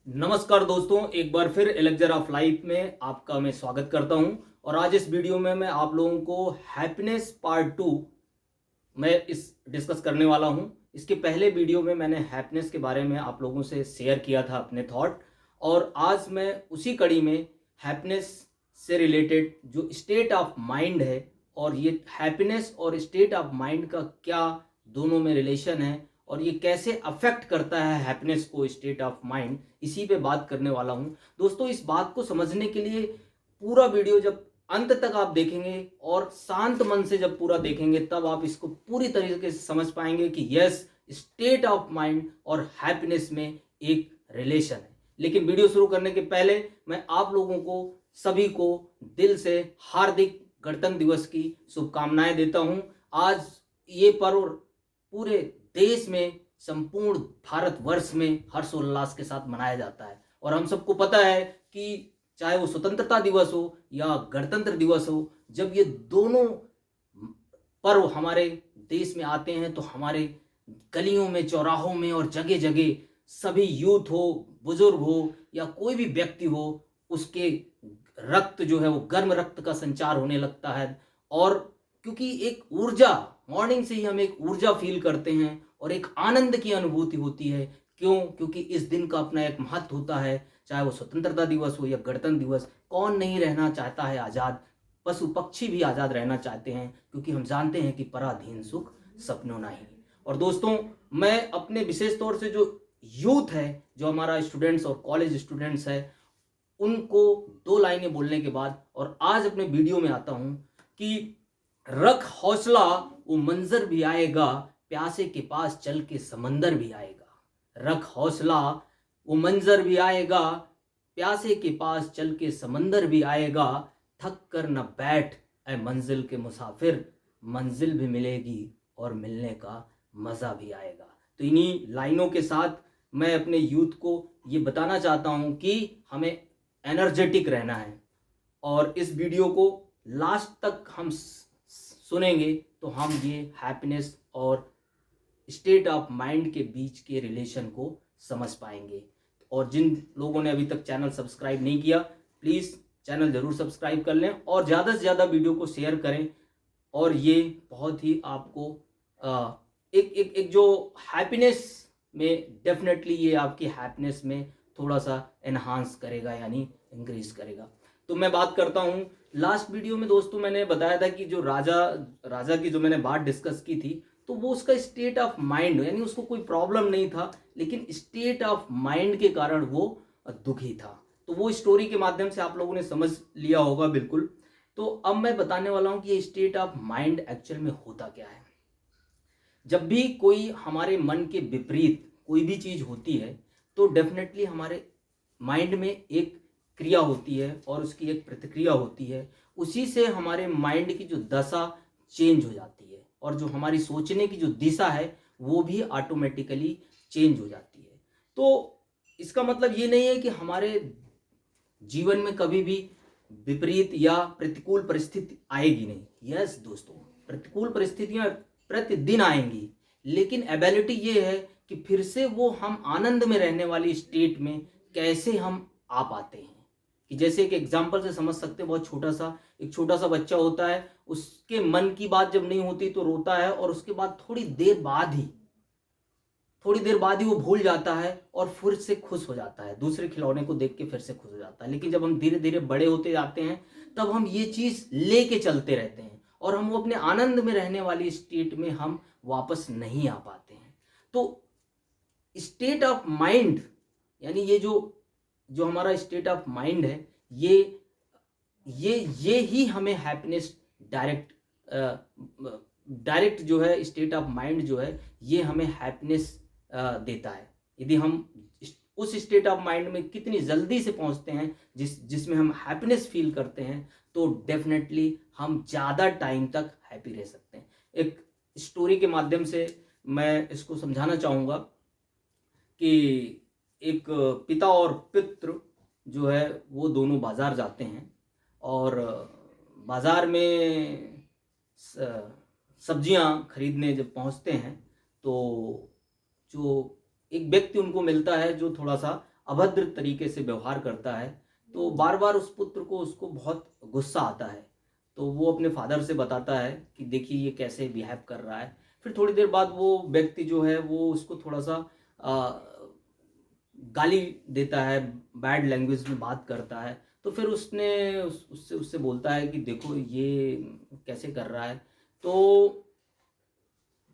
नमस्कार दोस्तों, एक बार फिर एलेक्जर ऑफ लाइफ में आपका मैं स्वागत करता हूं। और आज इस वीडियो में मैं आप लोगों को हैप्पीनेस पार्ट 2 मैं इस डिस्कस करने वाला हूं। इसके पहले वीडियो में मैंने हैप्पीनेस के बारे में आप लोगों से शेयर किया था अपने थॉट, और आज मैं उसी कड़ी में हैप्पीनेस से रिलेटेड जो स्टेट ऑफ माइंड है, और ये हैप्पीनेस और स्टेट ऑफ माइंड का क्या दोनों में रिलेशन है और ये कैसे अफेक्ट करता है हैप्पीनेस को, स्टेट ऑफ माइंड, इसी पे बात करने वाला हूं। दोस्तों, इस बात को समझने के लिए पूरा वीडियो जब अंत तक आप देखेंगे और शांत मन से जब पूरा देखेंगे, तब आप इसको पूरी तरीके से समझ पाएंगे कि यस, स्टेट ऑफ माइंड और हैप्पीनेस में एक रिलेशन है। लेकिन वीडियो शुरू करने के पहले मैं आप लोगों को सभी को दिल से हार्दिक गणतंत्र दिवस की शुभकामनाएं देता हूं। आज ये पर्व पूरे देश में, संपूर्ण भारतवर्ष में हर्षोल्लास के साथ मनाया जाता है। और हम सबको पता है कि चाहे वो स्वतंत्रता दिवस हो या गणतंत्र दिवस हो, जब ये दोनों पर्व हमारे देश में आते हैं तो हमारे गलियों में, चौराहों में और जगह जगह सभी यूथ हो, बुजुर्ग हो या कोई भी व्यक्ति हो, उसके रक्त जो है वो गर्म रक्त का संचार होने लगता है। और क्योंकि एक ऊर्जा, मॉर्निंग से ही हम एक ऊर्जा फील करते हैं और एक आनंद की अनुभूति होती है। क्यों? क्योंकि इस दिन का अपना एक महत्व होता है। चाहे वो स्वतंत्रता दिवस हो या गणतंत्र दिवस, कौन नहीं रहना चाहता है आज़ाद? पशु पक्षी भी आज़ाद रहना चाहते हैं, क्योंकि हम जानते हैं कि पराधीन सुख सपनों नहीं। और दोस्तों, मैं अपने विशेष तौर से जो यूथ है, जो हमारा स्टूडेंट्स और कॉलेज स्टूडेंट्स है, उनको दो लाइनें बोलने के बाद और आज अपने वीडियो में आता हूं कि रख हौसला, वो मंजर भी आएगा, प्यासे के पास चल के समंदर भी आएगा। रख हौसला, वो मंजर भी आएगा, प्यासे के पास चल के समंदर भी आएगा। थक कर न बैठ ऐ मंजिल के मुसाफिर, मंजिल भी मिलेगी और मिलने का मज़ा भी आएगा। तो इन्हीं लाइनों के साथ मैं अपने यूथ को ये बताना चाहता हूँ कि हमें एनर्जेटिक रहना है। और इस वीडियो को लास्ट तक हम सुनेंगे तो हम ये हैप्पीनेस और स्टेट ऑफ माइंड के बीच के रिलेशन को समझ पाएंगे। और जिन लोगों ने अभी तक चैनल सब्सक्राइब नहीं किया, प्लीज़ चैनल ज़रूर सब्सक्राइब कर लें और ज़्यादा से ज़्यादा वीडियो को शेयर करें। और ये बहुत ही आपको एक जो हैप्पीनेस में, डेफिनेटली ये आपकी हैप्पीनेस में थोड़ा सा एनहांस करेगा, यानी इंक्रीज करेगा। तो मैं बात करता हूँ, लास्ट वीडियो में दोस्तों मैंने बताया था कि जो राजा की जो मैंने बात डिस्कस की थी, तो वो उसका स्टेट ऑफ माइंड, यानी उसको कोई प्रॉब्लम नहीं था, लेकिन स्टेट ऑफ माइंड के कारण वो दुखी था। तो वो स्टोरी के माध्यम से आप लोगों ने समझ लिया होगा बिल्कुल। तो अब मैं बताने वाला हूँ कि ये स्टेट ऑफ माइंड एक्चुअल में होता क्या है। जब भी कोई हमारे मन के विपरीत कोई भी चीज़ होती है, तो डेफिनेटली हमारे माइंड में एक क्रिया होती है और उसकी एक प्रतिक्रिया होती है। उसी से हमारे माइंड की जो दशा चेंज हो जाती है और जो हमारी सोचने की जो दिशा है वो भी ऑटोमेटिकली चेंज हो जाती है। तो इसका मतलब ये नहीं है कि हमारे जीवन में कभी भी विपरीत या प्रतिकूल परिस्थिति आएगी नहीं। यस दोस्तों, प्रतिकूल परिस्थितियां प्रतिदिन आएंगी, लेकिन एबिलिटी ये है कि फिर से वो हम आनंद में रहने वाली स्टेट में कैसे हम आ पाते हैं। कि जैसे एक एग्जाम्पल से समझ सकते हैं, बहुत एक छोटा सा बच्चा होता है, उसके मन की बात जब नहीं होती तो रोता है, और उसके बाद थोड़ी देर बाद ही वो भूल जाता है और फिर से खुश हो जाता है, दूसरे खिलौने को देख के फिर से खुश हो जाता है। लेकिन जब हम धीरे धीरे बड़े होते जाते हैं, तब हम ये चीज लेके चलते रहते हैं और हम वो अपने आनंद में रहने वाली स्टेट में हम वापस नहीं आ पाते हैं। तो स्टेट ऑफ माइंड, यानी ये जो जो हमारा स्टेट ऑफ माइंड है, ये ही हमें हैप्पीनेस डायरेक्ट डायरेक्ट जो है, स्टेट ऑफ माइंड जो है, ये हमें हैप्पीनेस देता है। यदि हम उस स्टेट ऑफ माइंड में कितनी जल्दी से पहुंचते हैं जिसमें हम हैप्पीनेस फील करते हैं, तो डेफिनेटली हम ज़्यादा टाइम तक हैप्पी रह सकते हैं। एक स्टोरी के माध्यम से मैं इसको समझाना चाहूँगा कि एक पिता और पुत्र जो है वो दोनों बाज़ार जाते हैं, और बाज़ार में सब्जियां खरीदने जब पहुंचते हैं, तो जो एक व्यक्ति उनको मिलता है जो थोड़ा सा अभद्र तरीके से व्यवहार करता है, तो बार बार उस पुत्र को उसको बहुत गुस्सा आता है। तो वो अपने फादर से बताता है कि देखिए ये कैसे बिहेव कर रहा है। फिर थोड़ी देर बाद वो व्यक्ति जो है वो उसको थोड़ा सा गाली देता है, बैड लैंग्वेज में बात करता है। तो फिर उसने उससे उससे बोलता है कि देखो ये कैसे कर रहा है। तो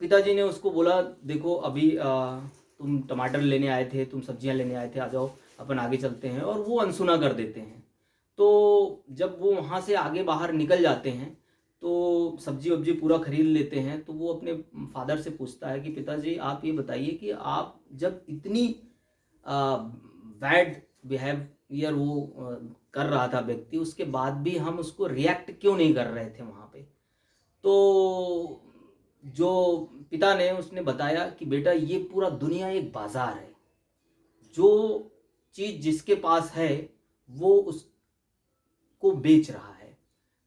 पिताजी ने उसको बोला देखो अभी तुम टमाटर लेने आए थे, तुम सब्जियां लेने आए थे, आ जाओ अपन आगे चलते हैं, और वो अनसुना कर देते हैं। तो जब वो वहाँ से आगे बाहर निकल जाते हैं तो सब्जी वब्जी पूरा खरीद लेते हैं। तो वो अपने फादर से पूछता है कि पिताजी आप ये बताइए कि आप जब इतनी बैड बिहेवियर वो कर रहा था व्यक्ति, उसके बाद भी हम उसको रिएक्ट क्यों नहीं कर रहे थे वहाँ पे। तो जो पिता ने उसने बताया कि बेटा ये पूरा दुनिया एक बाजार है, जो चीज जिसके पास है वो उसको बेच रहा है।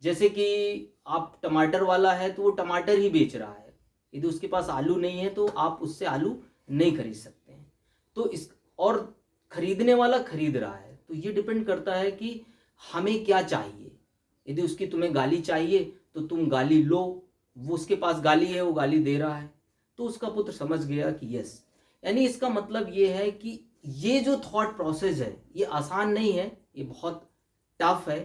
जैसे कि आप टमाटर वाला है तो वो टमाटर ही बेच रहा है, यदि उसके पास आलू नहीं है तो आप उससे आलू नहीं खरीद सकते हैं। तो इस और खरीदने वाला खरीद रहा है, तो ये डिपेंड करता है कि हमें क्या चाहिए। यदि उसकी तुम्हें गाली चाहिए तो तुम गाली लो, वो उसके पास गाली है, वो गाली दे रहा है। तो उसका पुत्र समझ गया कि यस, यानी इसका मतलब ये है कि ये जो थॉट प्रोसेस है ये आसान नहीं है, ये बहुत टफ है,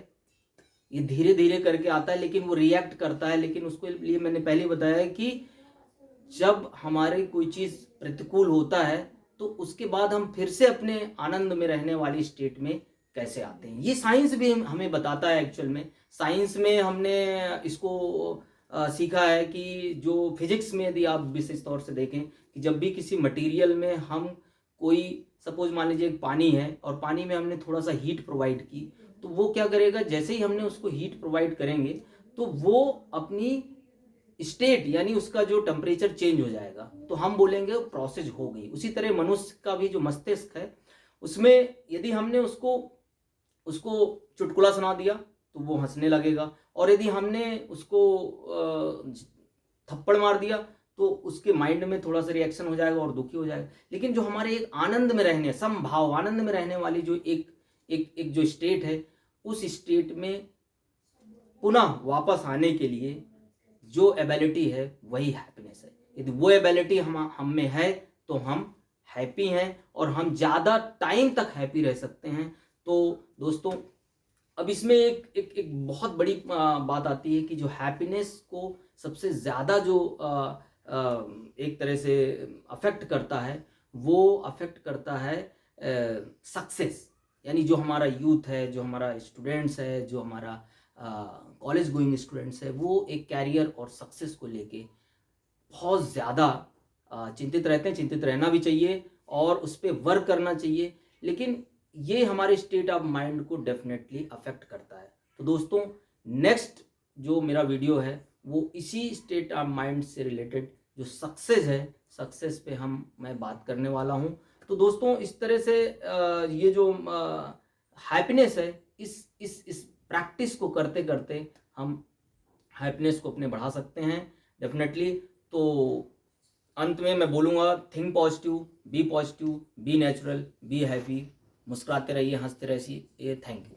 ये धीरे धीरे करके आता है, लेकिन वो रिएक्ट करता है। लेकिन उसके लिए मैंने पहले बताया है कि जब हमारी कोई चीज प्रतिकूल होता है तो उसके बाद हम फिर से अपने आनंद में रहने वाली स्टेट में कैसे आते हैं, ये साइंस भी हमें बताता है। एक्चुअल में साइंस में हमने इसको सीखा है कि जो फिजिक्स में यदि आप विशेष तौर से देखें कि जब भी किसी मटेरियल में हम कोई सपोज मान लीजिए पानी है और पानी में हमने थोड़ा सा हीट प्रोवाइड की, तो वो क्या करेगा, जैसे ही हमने उसको हीट प्रोवाइड करेंगे तो वो अपनी स्टेट यानी उसका जो टेम्परेचर चेंज हो जाएगा, तो हम बोलेंगे प्रोसेस हो गई। उसी तरह मनुष्य का भी जो मस्तिष्क है उसमें यदि हमने उसको उसको चुटकुला सुना दिया तो वो हंसने लगेगा, और यदि हमने उसको थप्पड़ मार दिया तो उसके माइंड में थोड़ा सा रिएक्शन हो जाएगा और दुखी हो जाएगा। लेकिन जो हमारे एक आनंद में रहने, समभाव आनंद में रहने वाली जो एक एक एक जो स्टेट है, उस स्टेट में पुनः वापस आने के लिए जो एबिलिटी है वही हैप्पीनेस है। यदि वो एबिलिटी हम में है तो हम हैप्पी हैं और हम ज़्यादा टाइम तक हैप्पी रह सकते हैं। तो दोस्तों अब इसमें एक बहुत बड़ी बात आती है कि जो हैप्पीनेस को सबसे ज़्यादा जो एक तरह से अफेक्ट करता है, वो अफेक्ट करता है सक्सेस। यानी जो हमारा यूथ है, जो हमारा स्टूडेंट्स है, जो हमारा कॉलेज गोइंग स्टूडेंट्स है, वो एक कैरियर और सक्सेस को लेके बहुत ज़्यादा चिंतित रहते हैं। चिंतित रहना भी चाहिए और उस पर वर्क करना चाहिए, लेकिन ये हमारे स्टेट ऑफ माइंड को डेफिनेटली अफेक्ट करता है। तो दोस्तों नेक्स्ट जो मेरा वीडियो है वो इसी स्टेट ऑफ माइंड से रिलेटेड जो सक्सेस है, सक्सेस पे मैं बात करने वाला हूँ। तो दोस्तों इस तरह से ये जो हैप्पीनेस है, इस प्रैक्टिस को करते करते हम हैप्पीनेस को अपने बढ़ा सकते हैं डेफिनेटली। तो अंत में मैं बोलूँगा, think positive, be natural, be happy, मुस्कुराते रहिए, हंसते रहिए। Thank you.